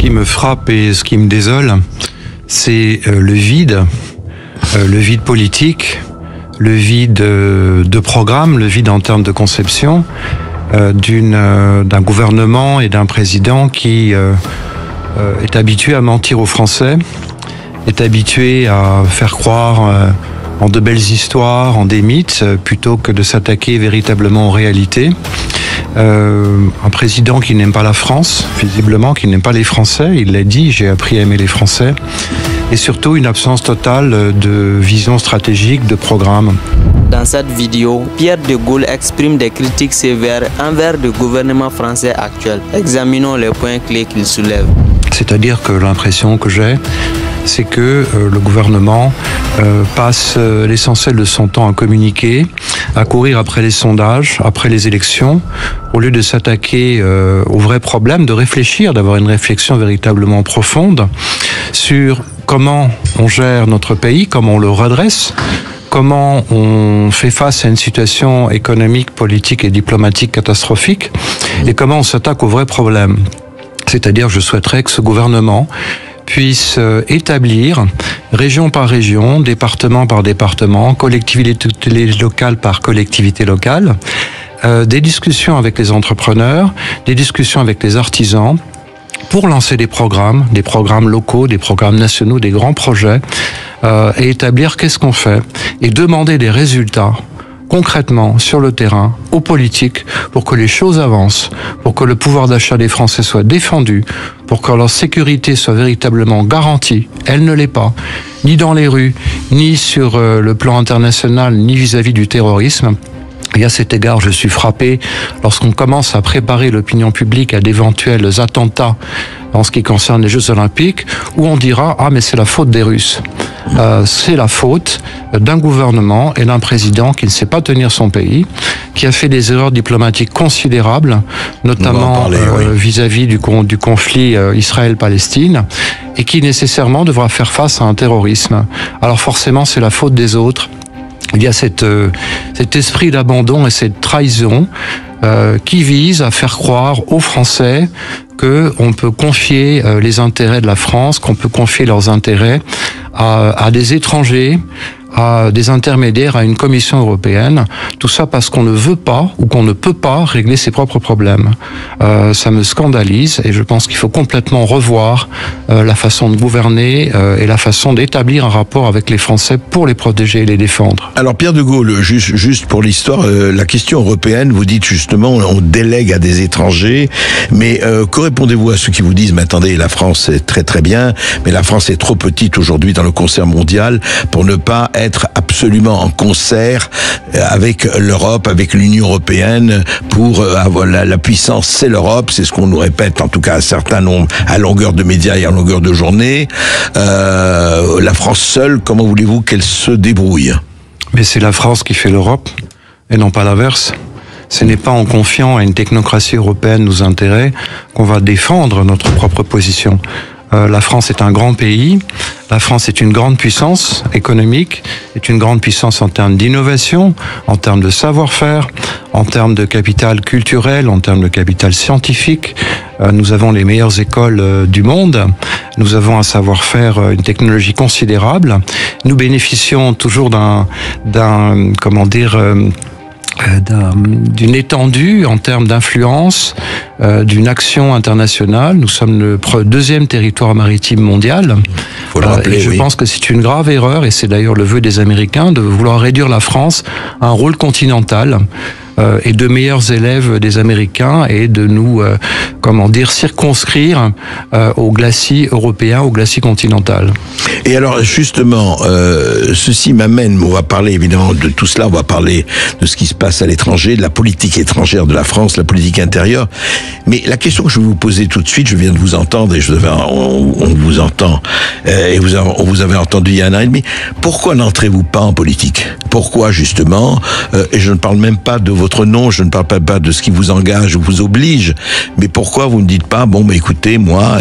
qui me frappe et ce qui me désole, c'est le vide politique, le vide de programme, le vide en termes de conception d'un gouvernement et d'un président qui est habitué à mentir aux Français, est habitué à faire croire en de belles histoires, en des mythes, plutôt que de s'attaquer véritablement aux réalités. Un président qui n'aime pas la France, visiblement, qui n'aime pas les Français, il l'a dit, j'ai appris à aimer les Français, et surtout une absence totale de vision stratégique, de programme. Dans cette vidéo, Pierre de Gaulle exprime des critiques sévères envers le gouvernement français actuel. Examinons les points clés qu'il soulève. C'est-à-dire que l'impression que j'ai, c'est que le gouvernement passe l'essentiel de son temps à communiquer, à courir après les sondages, après les élections, au lieu de s'attaquer aux vrais problèmes, de réfléchir, d'avoir une réflexion véritablement profonde sur comment on gère notre pays, comment on le redresse, comment on fait face à une situation économique, politique et diplomatique catastrophique, et comment on s'attaque aux vrais problèmes. C'est-à-dire, je souhaiterais que ce gouvernement puisse établir, région par région, département par département, collectivité locale par collectivité locale, des discussions avec les entrepreneurs, des discussions avec les artisans, pour lancer des programmes locaux, des programmes nationaux, des grands projets, et établir qu'est-ce qu'on fait, et demander des résultats concrètement sur le terrain, aux politiques, pour que les choses avancent, pour que le pouvoir d'achat des Français soit défendu, pour que leur sécurité soit véritablement garantie. Elle ne l'est pas, ni dans les rues, ni sur le plan international, ni vis-à-vis du terrorisme. Et à cet égard, je suis frappé lorsqu'on commence à préparer l'opinion publique à d'éventuels attentats en ce qui concerne les Jeux Olympiques, où on dira « Ah, mais c'est la faute des Russes ». C'est la faute d'un gouvernement et d'un président qui ne sait pas tenir son pays, qui a fait des erreurs diplomatiques considérables, notamment vis-à-vis du conflit Israël-Palestine, et qui nécessairement devra faire face à un terrorisme. Alors forcément, c'est la faute des autres. Il y a cet esprit d'abandon et cette trahison qui vise à faire croire aux Français qu'on peut confier les intérêts de la France, qu'on peut confier leurs intérêts à des étrangers, à des intermédiaires, à une commission européenne. Tout ça parce qu'on ne veut pas ou qu'on ne peut pas régler ses propres problèmes. Ça me scandalise et je pense qu'il faut complètement revoir la façon de gouverner et la façon d'établir un rapport avec les Français pour les protéger et les défendre. Alors Pierre de Gaulle, juste pour l'histoire, la question européenne, vous dites justement on délègue à des étrangers, mais que répondez-vous à ceux qui vous disent mais attendez, la France est très très bien, mais la France est trop petite aujourd'hui dans le concert mondial pour ne pas être absolument en concert avec l'Europe, avec l'Union européenne pour avoir la puissance, c'est l'Europe, c'est ce qu'on nous répète en tout cas à certains nombres, à longueur de médias et à longueur de journée. La France seule, comment voulez-vous qu'elle se débrouille? Mais c'est la France qui fait l'Europe et non pas l'inverse. Ce n'est pas en confiant à une technocratie européenne nos intérêts qu'on va défendre notre propre position. La France est un grand pays, la France est une grande puissance économique, est une grande puissance en termes d'innovation, en termes de savoir-faire, en termes de capital culturel, en termes de capital scientifique. Nous avons les meilleures écoles du monde, nous avons un savoir-faire, une technologie considérable. Nous bénéficions toujours d'une étendue en termes d'influence, d'une action internationale. Nous sommes le deuxième territoire maritime mondial. Faut le rappeler, et je pense que c'est une grave erreur, et c'est d'ailleurs le vœu des Américains, de vouloir réduire la France à un rôle continental et de meilleurs élèves des Américains et de nous, circonscrire au glacis européen, au glacis continental. Et alors justement, ceci m'amène, on va parler évidemment de tout cela, on va parler de ce qui se passe à l'étranger, de la politique étrangère de la France, la politique intérieure, mais la question que je vais vous poser tout de suite, je viens de vous entendre et on vous entend, et on vous avait entendu il y a 1 an et demi, pourquoi n'entrez-vous pas en politique? Pourquoi justement, et je ne parle même pas de votre nom, je ne parle pas de ce qui vous engage ou vous oblige, mais pourquoi vous ne dites pas, bon bah écoutez, moi,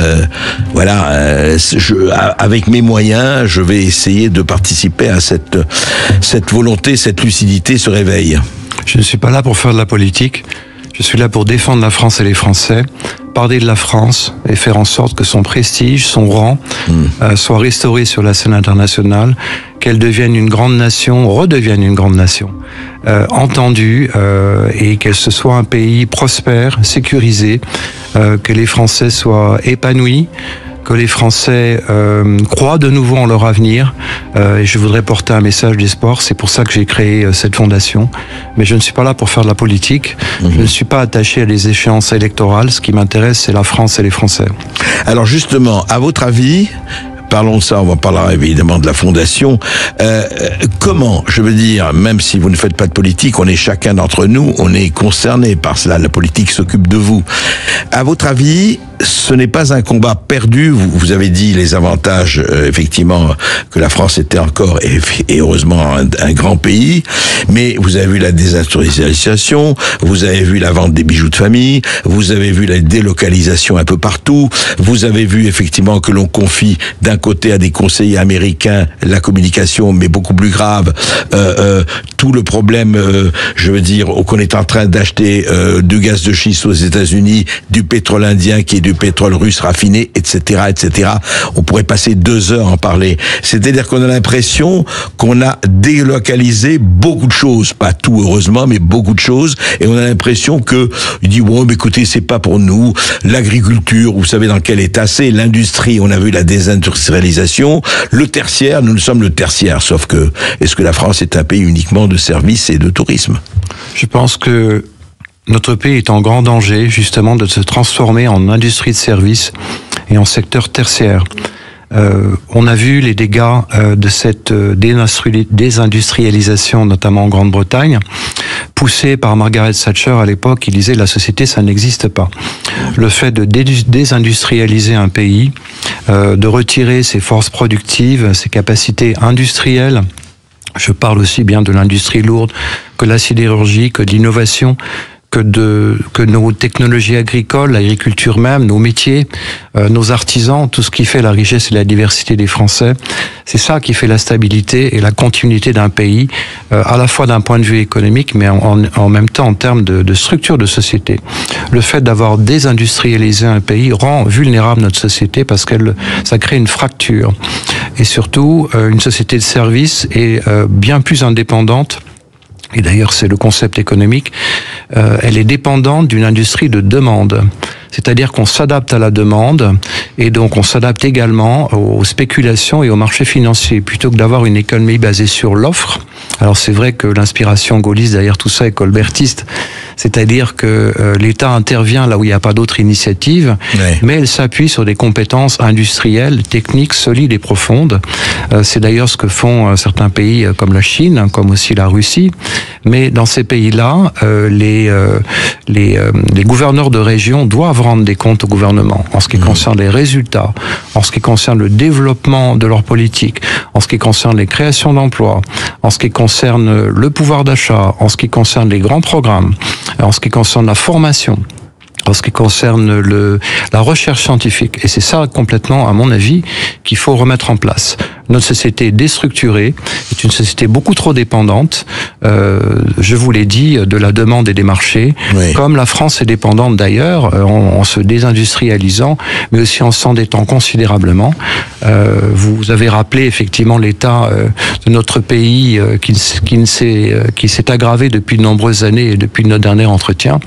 avec mes moyens, je vais essayer de participer à cette volonté, cette lucidité, ce réveil. Je ne suis pas là pour faire de la politique. Je suis là pour défendre la France et les Français, parler de la France et faire en sorte que son prestige, son rang soit restauré sur la scène internationale, qu'elle devienne une grande nation, redevienne une grande nation, entendue, et qu'elle se soit un pays prospère, sécurisé, que les Français soient épanouis, que les Français croient de nouveau en leur avenir, et je voudrais porter un message d'espoir. C'est pour ça que j'ai créé cette fondation. Mais je ne suis pas là pour faire de la politique. Je ne suis pas attaché à des échéances électorales. Ce qui m'intéresse, c'est la France et les Français. Alors justement, à votre avis, parlons de ça, on va parler évidemment de la fondation. Comment, je veux dire, même si vous ne faites pas de politique, on est chacun d'entre nous, on est concerné par cela, la politique s'occupe de vous. À votre avis, ce n'est pas un combat perdu. Vous avez dit les avantages, effectivement, que la France était encore, et heureusement, un grand pays. Mais vous avez vu la désindustrialisation, vous avez vu la vente des bijoux de famille, vous avez vu la délocalisation un peu partout, vous avez vu effectivement que l'on confie d'un côté à des conseillers américains la communication, mais beaucoup plus grave, tout le problème, je veux dire, qu'on est en train d'acheter du gaz de schiste aux États-Unis, du pétrole indien qui est du pétrole russe raffiné, etc., etc. On pourrait passer 2 heures à en parler. C'est-à-dire qu'on a l'impression qu'on a délocalisé beaucoup de choses, pas tout heureusement, mais beaucoup de choses, et on a l'impression que, il dit, bon, mais écoutez, c'est pas pour nous, l'agriculture, vous savez dans quel état c'est, l'industrie, on a vu la désindustrialisation, le tertiaire, nous sommes le tertiaire, sauf que, est-ce que la France est un pays uniquement de services et de tourisme? Je pense que notre pays est en grand danger, justement, de se transformer en industrie de services et en secteur tertiaire. On a vu les dégâts de cette désindustrialisation, notamment en Grande-Bretagne, poussée par Margaret Thatcher à l'époque, qui disait la société, ça n'existe pas. Le fait de désindustrialiser un pays, de retirer ses forces productives, ses capacités industrielles, je parle aussi bien de l'industrie lourde que la sidérurgie, que de l'innovation, que nos technologies agricoles, l'agriculture même, nos métiers, nos artisans, tout ce qui fait la richesse et la diversité des Français, c'est ça qui fait la stabilité et la continuité d'un pays, à la fois d'un point de vue économique, mais en même temps en termes de structure de société. Le fait d'avoir désindustrialisé un pays rend vulnérable notre société parce ça crée une fracture. Et surtout, une société de service est bien plus indépendante. Et d'ailleurs, c'est le concept économique, elle est dépendante d'une industrie de demande. C'est-à-dire qu'on s'adapte à la demande et donc on s'adapte également aux spéculations et aux marchés financiers. Plutôt que d'avoir une économie basée sur l'offre, alors c'est vrai que l'inspiration gaulliste derrière tout ça est colbertiste, c'est-à-dire que l'État intervient là où il n'y a pas d'autre initiative, mais elle s'appuie sur des compétences industrielles, techniques, solides et profondes. C'est d'ailleurs ce que font certains pays comme la Chine, comme aussi la Russie. Mais dans ces pays-là, les gouverneurs de région doivent rendre des comptes au gouvernement en ce qui concerne les résultats, en ce qui concerne le développement de leur politique, en ce qui concerne les créations d'emplois, en ce qui concerne le pouvoir d'achat, en ce qui concerne les grands programmes, en ce qui concerne la formation, en ce qui concerne la recherche scientifique. Et c'est ça complètement, à mon avis, qu'il faut remettre en place. Notre société déstructurée est une société beaucoup trop dépendante, je vous l'ai dit, de la demande et des marchés, comme la France est dépendante d'ailleurs, en se désindustrialisant, mais aussi en s'endettant considérablement. Vous avez rappelé effectivement l'état de notre pays qui s'est aggravé depuis de nombreuses années et depuis notre dernier entretien.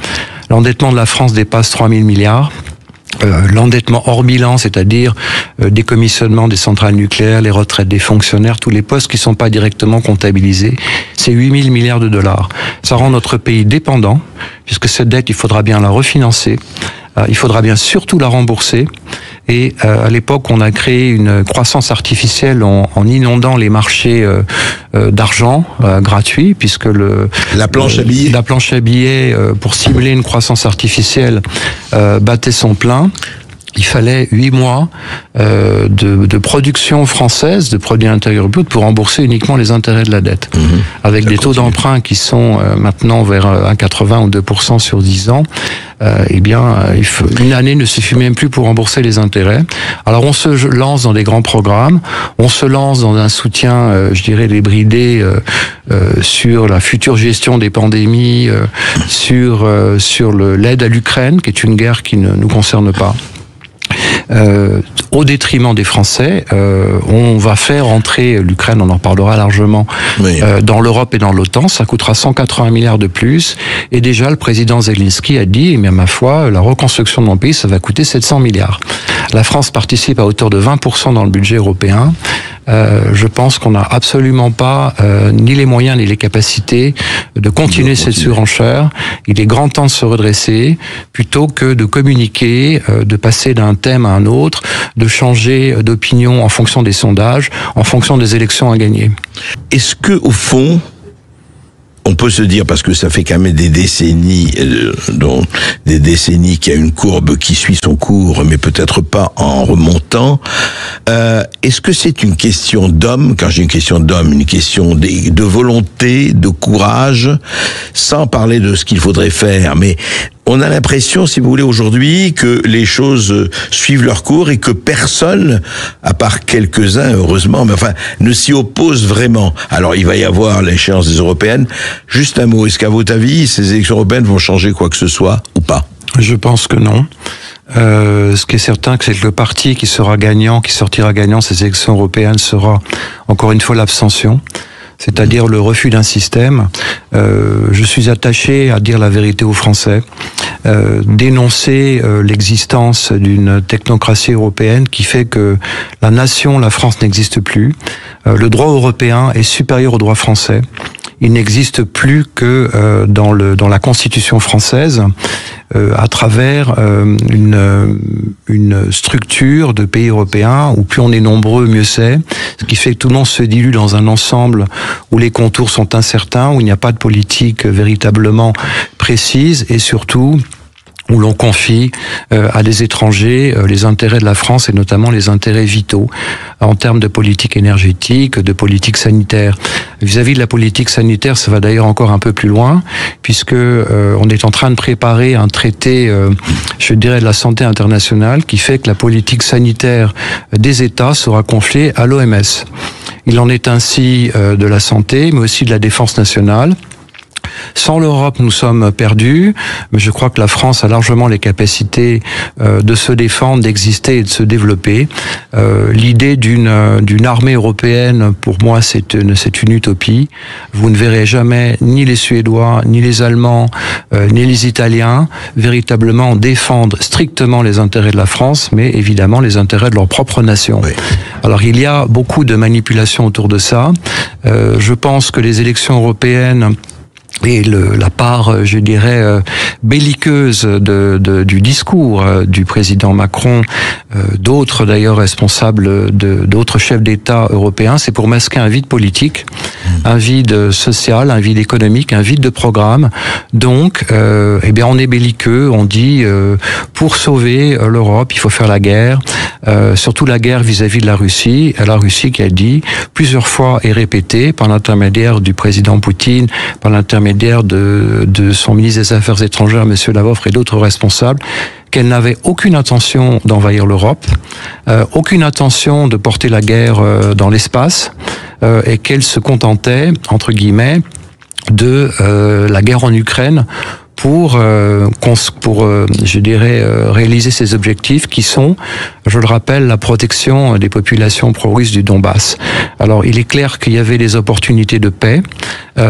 L'endettement de la France dépasse 3 000 milliards. L'endettement hors bilan, c'est-à-dire décommissionnement des centrales nucléaires, les retraites des fonctionnaires, tous les postes qui ne sont pas directement comptabilisés, c'est 8 000 milliards de dollars. Ça rend notre pays dépendant, puisque cette dette, il faudra bien la refinancer, il faudra bien surtout la rembourser. Et à l'époque, on a créé une croissance artificielle en inondant les marchés d'argent gratuits, puisque la planche à billets pour simuler une croissance artificielle battait son plein. il fallait 8 mois de production française de produits intérieurs bruts pour rembourser uniquement les intérêts de la dette. Avec des taux d'emprunt qui sont maintenant vers 1,80 ou 2% sur 10 ans, une année ne suffit même plus pour rembourser les intérêts. Alors on se lance dans des grands programmes, on se lance dans un soutien, je dirais, débridé sur la future gestion des pandémies, sur l'aide à l'Ukraine, qui est une guerre qui ne nous concerne pas. Au détriment des Français, on va faire entrer l'Ukraine, on en parlera largement, dans l'Europe et dans l'OTAN. Ça coûtera 180 milliards de plus. Et déjà, le président Zelensky a dit, mais à ma foi, la reconstruction de mon pays, ça va coûter 700 milliards. La France participe à hauteur de 20% dans le budget européen. Je pense qu'on n'a absolument pas ni les moyens ni les capacités de continuer cette surenchère. Il est grand temps de se redresser plutôt que de communiquer, de passer d'un thème à un autre, de changer d'opinion en fonction des sondages, en fonction des élections à gagner. Est-ce que, au fond, on peut se dire, parce que ça fait quand même des décennies qu'il y a une courbe qui suit son cours, mais peut-être pas en remontant, est-ce que c'est une question d'homme, quand j'ai une question d'homme, une question de volonté, de courage, sans parler de ce qu'il faudrait faire, mais on a l'impression, si vous voulez, aujourd'hui, que les choses suivent leur cours et que personne, à part quelques-uns, heureusement, mais enfin, ne s'y oppose vraiment. Alors, il va y avoir l'échéance des européennes. Juste un mot, est-ce qu'à votre avis, ces élections européennes vont changer quoi que ce soit ou pas? Je pense que non. Ce qui est certain, c'est que le parti qui sortira gagnant ces élections européennes sera, encore une fois, l'abstention. C'est-à-dire le refus d'un système. Je suis attaché à dire la vérité aux Français, dénoncer l'existence d'une technocratie européenne qui fait que la nation, la France, n'existe plus. Le droit européen est supérieur au droit français. Il n'existe plus que dans la Constitution française, à travers une structure de pays européens où plus on est nombreux, mieux c'est. Ce qui fait que tout le monde se dilue dans un ensemble où les contours sont incertains, où il n'y a pas de politique véritablement précise et surtout où l'on confie à des étrangers les intérêts de la France et notamment les intérêts vitaux en termes de politique énergétique, de politique sanitaire. Vis-à-vis de la politique sanitaire, ça va d'ailleurs encore un peu plus loin, puisque on est en train de préparer un traité, je dirais, de la santé internationale, qui fait que la politique sanitaire des États sera confiée à l'OMS. Il en est ainsi de la santé, mais aussi de la défense nationale. Sans l'Europe, nous sommes perdus, mais je crois que la France a largement les capacités de se défendre, d'exister et de se développer. L'idée d'une armée européenne, pour moi, c'est une utopie. Vous ne verrez jamais ni les Suédois, ni les Allemands, ni les Italiens véritablement défendre strictement les intérêts de la France, mais évidemment les intérêts de leur propre nation. Oui. Alors il y a beaucoup de manipulations autour de ça. Je pense que les élections européennes et la part, je dirais, belliqueuse du discours du président Macron, d'autres d'ailleurs responsables d'autres chefs d'État européens, c'est pour masquer un vide politique, un vide social, un vide économique, un vide de programme. Donc, on est belliqueux, on dit pour sauver l'Europe, il faut faire la guerre, surtout la guerre vis-à-vis de la Russie qui a dit plusieurs fois et répété par l'intermédiaire du président Poutine, par l'intermédiaire de son ministre des Affaires étrangères, M. Lavrov, et d'autres responsables, qu'elle n'avait aucune intention d'envahir l'Europe, aucune intention de porter la guerre dans l'espace, et qu'elle se contentait, entre guillemets, de la guerre en Ukraine pour je dirais, réaliser ces objectifs qui sont, je le rappelle, la protection des populations pro-russes du Donbass. Alors, il est clair qu'il y avait des opportunités de paix.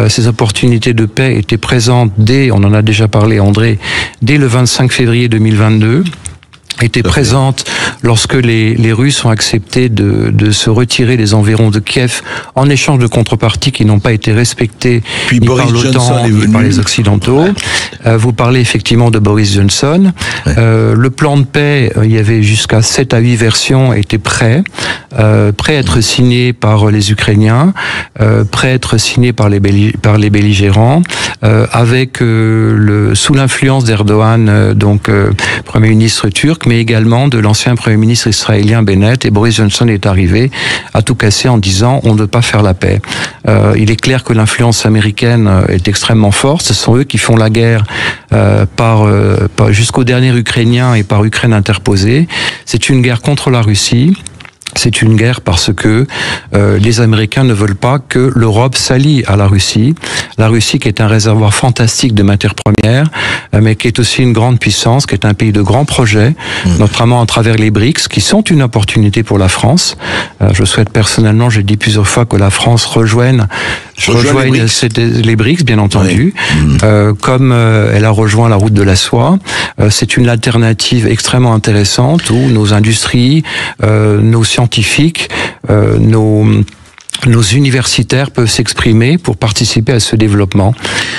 Ces opportunités de paix étaient présentes on en a déjà parlé, André, dès le 25 février 2022. Était présente lorsque les Russes ont accepté de se retirer des environs de Kiev en échange de contreparties qui n'ont pas été respectées ni par l'OTAN ni par les Occidentaux. Vous parlez effectivement de Boris Johnson. Le plan de paix, il y avait jusqu'à 7 à 8 versions, était prêt à être signé par les Ukrainiens, prêt à être signé par les belligérants, avec sous l'influence d'Erdogan, Premier ministre turc, mais également de l'ancien Premier ministre israélien Bennett, et Boris Johnson est arrivé à tout casser en disant on ne veut pas faire la paix. Il est clair que l'influence américaine est extrêmement forte, ce sont eux qui font la guerre jusqu'au dernier Ukrainien et par Ukraine interposée. C'est une guerre contre la Russie. C'est une guerre parce que les Américains ne veulent pas que l'Europe s'allie à la Russie. La Russie qui est un réservoir fantastique de matières premières, mais qui est aussi une grande puissance, qui est un pays de grands projets, notamment à travers les BRICS, qui sont une opportunité pour la France. Je souhaite personnellement, j'ai dit plusieurs fois, que la France rejoigne les BRICS, bien entendu, comme elle a rejoint la route de la soie. C'est une alternative extrêmement intéressante où nos industries, nos scientifiques, nos universitaires peuvent s'exprimer pour participer à ce développement.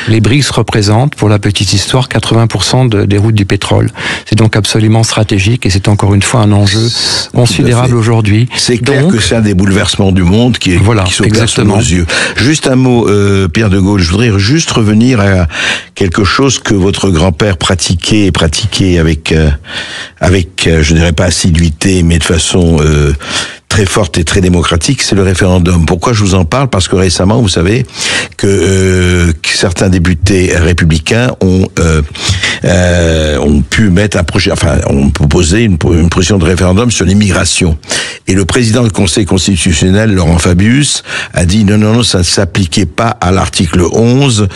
Les BRICS représentent, pour la petite histoire, 80% des routes du pétrole. C'est donc absolument stratégique et c'est encore une fois un enjeu considérable aujourd'hui. C'est clair que c'est un des bouleversements du monde qui s'opère sous nos yeux. Juste un mot, Pierre de Gaulle, je voudrais juste revenir à quelque chose que votre grand-père pratiquait avec, je dirais pas assiduité, mais de façon très forte et très démocratique, c'est le référendum. Pourquoi je vous en parle? Parce que récemment, vous savez que certains députés républicains ont pu mettre un projet, ont proposé une proposition de référendum sur l'immigration. Et le président du Conseil constitutionnel, Laurent Fabius, a dit non, ça ne s'appliquait pas à l'article 11.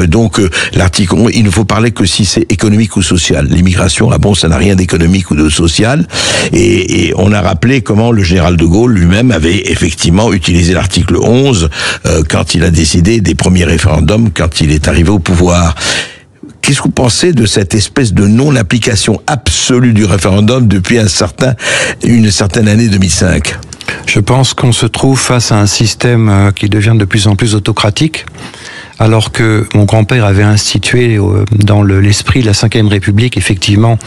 Donc l'article 11, il ne faut parler que si c'est économique ou social. L'immigration, ça n'a rien d'économique ou de social. Et on a rappelé comment le général de Gaulle lui-même avait effectivement utilisé l'article 11 quand il a décidé des premiers référendums, quand il est arrivé au pouvoir. Qu'est-ce que vous pensez de cette espèce de non-application absolue du référendum depuis une certaine année 2005 ? Je pense qu'on se trouve face à un système qui devient de plus en plus autocratique, alors que mon grand-père avait institué dans l'esprit de la Ve République, effectivement,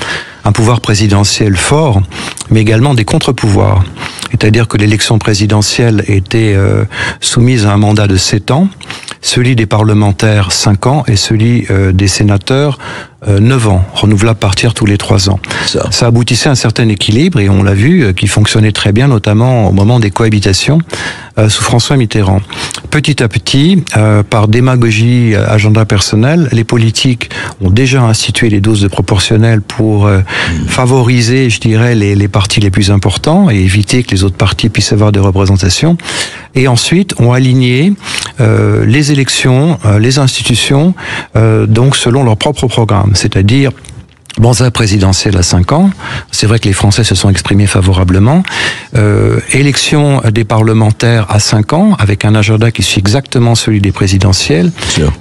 un pouvoir présidentiel fort, mais également des contre-pouvoirs. C'est-à-dire que l'élection présidentielle était soumise à un mandat de 7 ans, celui des parlementaires 5 ans et celui des sénateurs 9 ans, renouvelable à partir tous les 3 ans. Ça aboutissait à un certain équilibre et on l'a vu, qui fonctionnait très bien, notamment au moment des cohabitations sous François Mitterrand. Petit à petit, par démagogie, agenda personnel, les politiques ont déjà institué les doses de proportionnel pour favoriser, je dirais, les partis les plus importants et éviter que les autres partis puissent avoir des représentations. Et ensuite, ont aligné les élections, les institutions, donc selon leur propre programme, c'est-à-dire mandat présidentiel à 5 ans. C'est vrai que les Français se sont exprimés favorablement. Élection des parlementaires à 5 ans, avec un agenda qui suit exactement celui des présidentielles.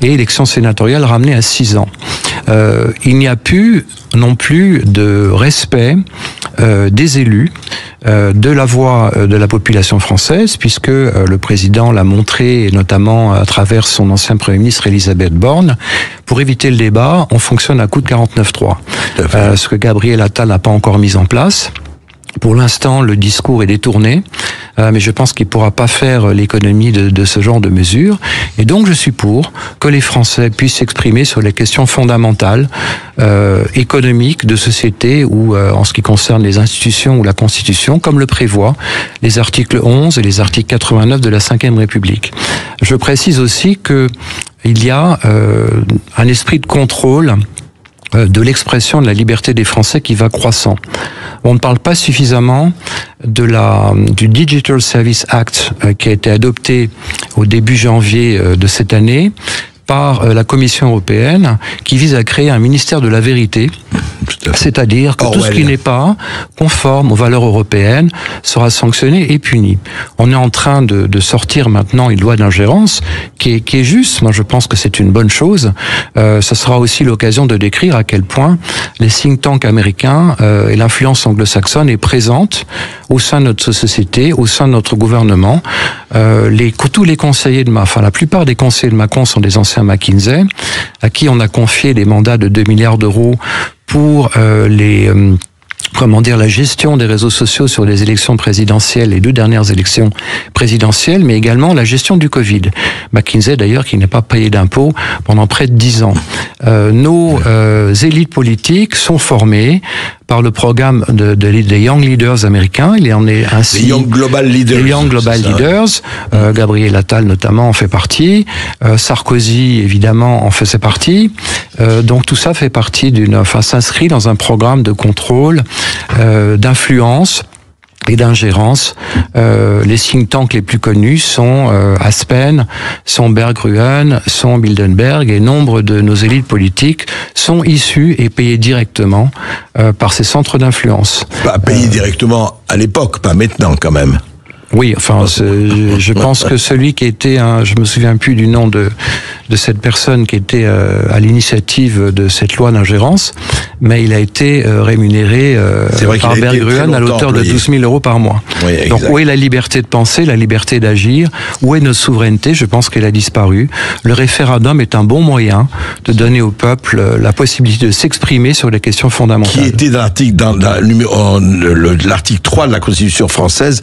Et élection sénatoriale ramenée à 6 ans. Il n'y a plus non plus de respect des élus, de la voix de la population française, puisque le président l'a montré, notamment à travers son ancien Premier ministre Elisabeth Borne. Pour éviter le débat, on fonctionne à coup de 49.3. Ce que Gabriel Attal n'a pas encore mis en place. Pour l'instant, le discours est détourné, mais je pense qu'il ne pourra pas faire l'économie de ce genre de mesures. Et donc, je suis pour que les Français puissent s'exprimer sur les questions fondamentales, économiques, de société, ou en ce qui concerne les institutions ou la Constitution, comme le prévoient les articles 11 et les articles 89 de la Ve République. Je précise aussi que il y a un esprit de contrôle de l'expression de la liberté des Français qui va croissant. On ne parle pas suffisamment du Digital Service Act qui a été adopté au début janvier de cette année par la Commission européenne, qui vise à créer un ministère de la vérité, c'est-à-dire que tout ce qui n'est pas conforme aux valeurs européennes sera sanctionné et puni. On est en train de sortir maintenant une loi d'ingérence qui est juste. Moi, je pense que c'est une bonne chose. Ça sera aussi l'occasion de décrire à quel point les think tanks américains et l'influence anglo-saxonne est présente au sein de notre société, au sein de notre gouvernement. Tous les conseillers la plupart des conseillers de Macron sont des anciens McKinsey, à qui on a confié des mandats de 2 milliards d'euros pour la gestion des réseaux sociaux sur les élections présidentielles, les 2 dernières élections présidentielles, mais également la gestion du Covid. McKinsey, d'ailleurs, qui n'a pas payé d'impôts pendant près de 10 ans. Nos élites politiques sont formées par le programme des Young Leaders américains. Il y en est ainsi. Les Young Global Leaders. Les Young Global Leaders. Gabriel Attal, notamment, en fait partie. Sarkozy, évidemment, en faisait partie. Donc tout ça fait partie s'inscrit dans un programme de contrôle, d'influence et d'ingérence. Les think tanks les plus connus sont Aspen, sont Berggruen, sont Bilderberg, et nombre de nos élites politiques sont issus et payés directement par ces centres d'influence. Pas payés directement à l'époque, pas maintenant quand même. Oui, enfin, je pense que celui qui était, je me souviens plus du nom de cette personne qui était à l'initiative de cette loi d'ingérence, mais il a été rémunéré par Berggruen à l'auteur de 12 000 € par mois. Oui, donc où est la liberté de penser, la liberté d'agir? Où est notre souveraineté? Je pense qu'elle a disparu. Le référendum est un bon moyen de donner au peuple la possibilité de s'exprimer sur les questions fondamentales. Qui était dans l'article 3 de la Constitution française,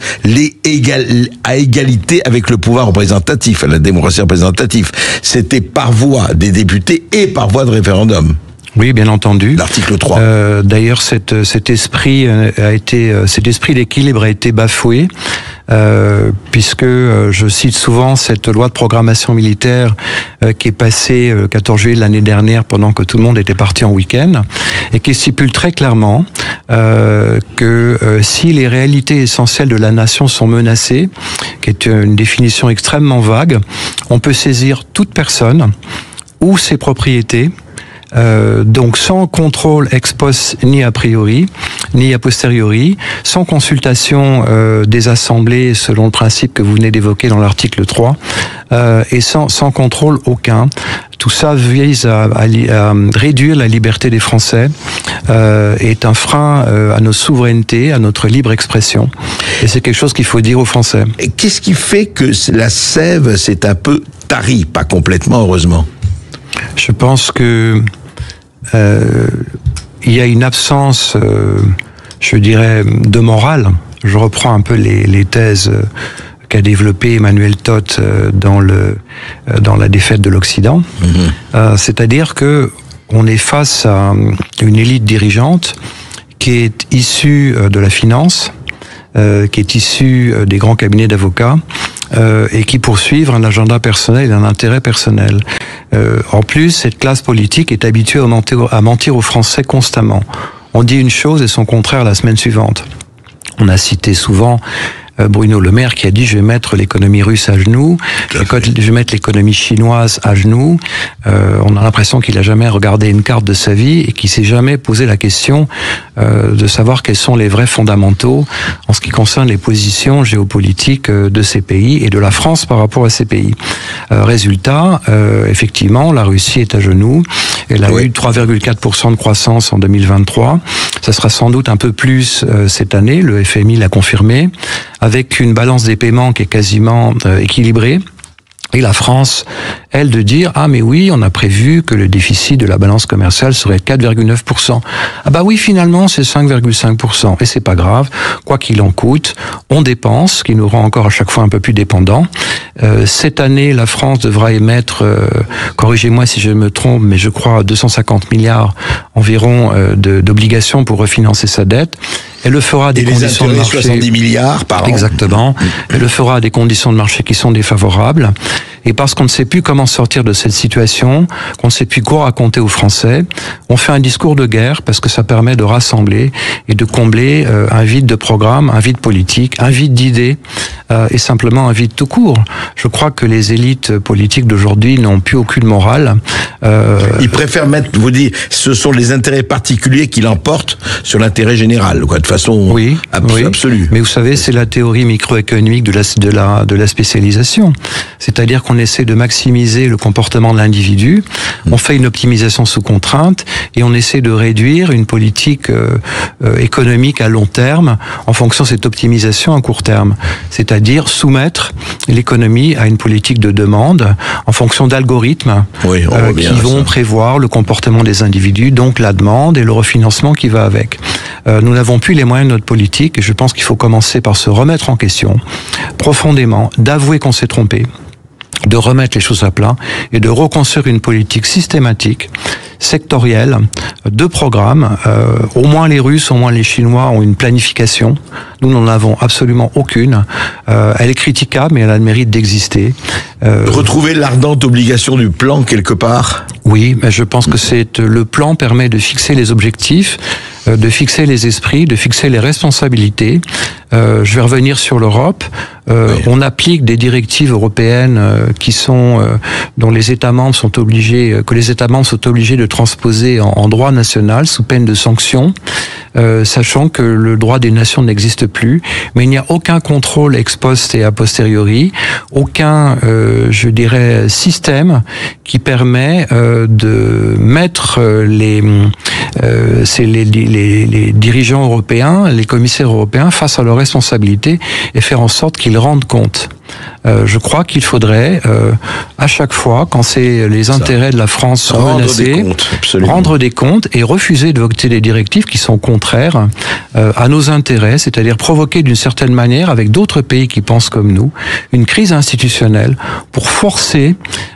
à égalité avec le pouvoir représentatif, à la démocratie représentative. C'était par voie des députés et par voie de référendum. Oui, bien entendu. L'article 3. D'ailleurs, cet esprit d'équilibre a été bafoué, puisque je cite souvent cette loi de programmation militaire qui est passée le 14 juillet de l'année dernière pendant que tout le monde était parti en week-end, et qui stipule très clairement que si les réalités essentielles de la nation sont menacées, qui est une définition extrêmement vague, on peut saisir toute personne ou ses propriétés, donc sans contrôle ex post ni a priori, ni a posteriori, sans consultation des assemblées selon le principe que vous venez d'évoquer dans l'article 3, et sans contrôle aucun. Tout ça vise à réduire la liberté des Français, est un frein à nos souverainetés, à notre libre expression. Et c'est quelque chose qu'il faut dire aux Français. Et qu'est-ce qui fait que la sève s'est un peu tarie, pas complètement, heureusement? Je pense que il y a une absence, je dirais, de morale. Je reprends un peu les thèses qu'a développé Emmanuel Todt dans la défaite de l'Occident. C'est-à-dire que on est face à une élite dirigeante qui est issue de la finance, qui est issue des grands cabinets d'avocats, et qui poursuivent un agenda personnel et un intérêt personnel. En plus, cette classe politique est habituée à mentir aux Français constamment. On dit une chose et son contraire la semaine suivante. On a cité souvent Bruno Le Maire qui a dit « je vais mettre l'économie russe à genoux, je vais mettre l'économie chinoise à genoux ». On a l'impression qu'il a jamais regardé une carte de sa vie et qu'il s'est jamais posé la question de savoir quels sont les vrais fondamentaux en ce qui concerne les positions géopolitiques de ces pays et de la France par rapport à ces pays. Résultat, effectivement, la Russie est à genoux. Elle a eu 3,4% de croissance en 2023. Ça sera sans doute un peu plus cette année, le FMI l'a confirmé, avec une balance des paiements qui est quasiment équilibrée. Et la France, elle, de dire « Ah mais oui, on a prévu que le déficit de la balance commerciale serait 4,9%. » Ah bah oui, finalement, c'est 5,5%. Et c'est pas grave, quoi qu'il en coûte, on dépense, ce qui nous rend encore à chaque fois un peu plus dépendants. Cette année, la France devra émettre, corrigez-moi si je me trompe, mais je crois 250 milliards environ d'obligations pour refinancer sa dette. Elle le fera à des conditions de marché. 70 milliards par an. Exactement. Elle le fera à des conditions de marché qui sont défavorables. Et parce qu'on ne sait plus comment sortir de cette situation, qu'on ne sait plus quoi raconter aux Français, on fait un discours de guerre parce que ça permet de rassembler et de combler un vide de programme, un vide politique, un vide d'idées et simplement un vide tout court. Je crois que les élites politiques d'aujourd'hui n'ont plus aucune morale. Ils préfèrent vous dire, ce sont les intérêts particuliers qui l'emportent sur l'intérêt général, quoi, de façon absolue. Mais vous savez, c'est la théorie microéconomique de la spécialisation. C'est-à-dire qu'on on essaie de maximiser le comportement de l'individu, on fait une optimisation sous contrainte et on essaie de réduire une politique économique à long terme en fonction de cette optimisation à court terme. C'est-à-dire soumettre l'économie à une politique de demande en fonction d'algorithmes qui vont prévoir le comportement des individus, donc la demande et le refinancement qui va avec. Nous n'avons plus les moyens de notre politique et je pense qu'il faut commencer par se remettre en question profondément, d'avouer qu'on s'est trompé, de remettre les choses à plat et de reconstruire une politique systématique, sectorielle, de programmes. Au moins les Russes, au moins les Chinois ont une planification. Nous n'en avons absolument aucune. Elle est critiquable, mais elle a le mérite d'exister. Retrouver l'ardente obligation du plan quelque part. Oui, mais je pense que le plan permet de fixer les objectifs, de fixer les esprits, de fixer les responsabilités. Je vais revenir sur l'Europe. On applique des directives européennes dont les États membres sont obligés, que les États membres sont obligés de transposer en droit national sous peine de sanctions, sachant que le droit des nations n'existe plus. Mais il n'y a aucun contrôle ex post et a posteriori, aucun, je dirais, système qui permet de mettre les dirigeants européens, les commissaires européens face à leurs responsabilités et faire en sorte qu'ils rendent compte. Je crois qu'il faudrait, à chaque fois, quand les intérêts de la France sont menacés, rendre des comptes et refuser de voter des directives qui sont contraires à nos intérêts, c'est-à-dire provoquer d'une certaine manière, avec d'autres pays qui pensent comme nous, une crise institutionnelle pour forcer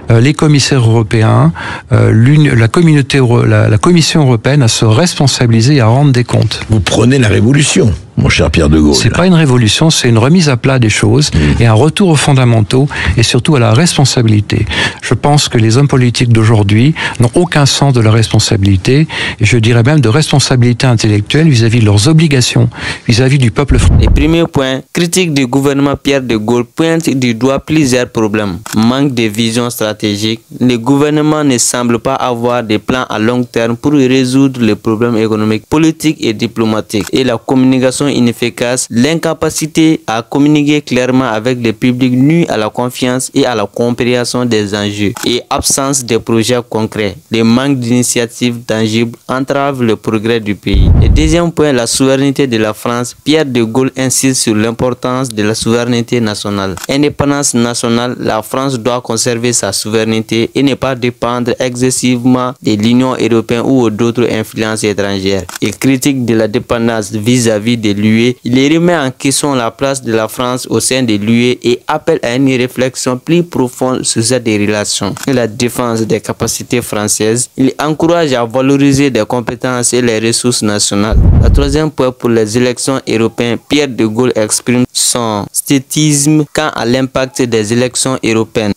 les commissaires européens, la Commission européenne à se responsabiliser et à rendre des comptes. Vous prenez la révolution, mon cher Pierre de Gaulle. C'est pas une révolution, c'est une remise à plat des choses et un retour aux fondamentaux et surtout à la responsabilité. Je pense que les hommes politiques d'aujourd'hui n'ont aucun sens de la responsabilité et je dirais même de responsabilité intellectuelle vis-à-vis de leurs obligations, vis-à-vis du peuple français. Le premier point, critique du gouvernement Pierre de Gaulle pointe du doigt plusieurs problèmes. Manque de vision stratégique. Le gouvernement ne semble pas avoir de plans à long terme pour résoudre les problèmes économiques, politiques et diplomatiques. Et la communication inefficace, l'incapacité à communiquer clairement avec le public nuit à la confiance et à la compréhension des enjeux et absence de projets concrets. Le manque d'initiatives tangibles entrave le progrès du pays. Le deuxième point, la souveraineté de la France. Pierre de Gaulle insiste sur l'importance de la souveraineté nationale. Indépendance nationale, la France doit conserver sa souveraineté et ne pas dépendre excessivement de l'Union européenne ou d'autres influences étrangères. Il critique de la dépendance vis-à-vis de l'UE. Il remet en question la place de la France au sein de l'UE et appelle à une réflexion plus profonde sur cette relation et la défense des capacités françaises. Il encourage à valoriser des compétences et les ressources nationales. Le troisième point, pour les élections européennes, Pierre de Gaulle exprime son scepticisme quant à l'impact des élections européennes.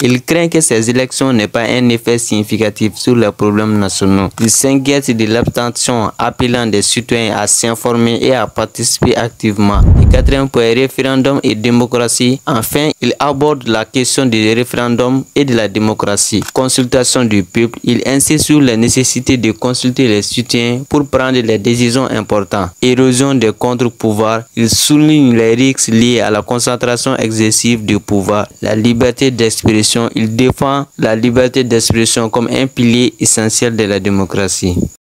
Il craint que ces élections n'aient pas un effet significatif sur les problèmes nationaux. Il s'inquiète de l'abstention, appelant des citoyens à s'informer et à participer activement. Le quatrième point, référendum et démocratie. Enfin, il aborde la question du référendum et de la démocratie. Consultation du peuple. Il insiste sur la nécessité de consulter les citoyens pour prendre les décisions importantes. Érosion des contre-pouvoirs. Il souligne les risques liés à la concentration excessive du pouvoir. La liberté d'expression. Il défend la liberté d'expression comme un pilier essentiel de la démocratie.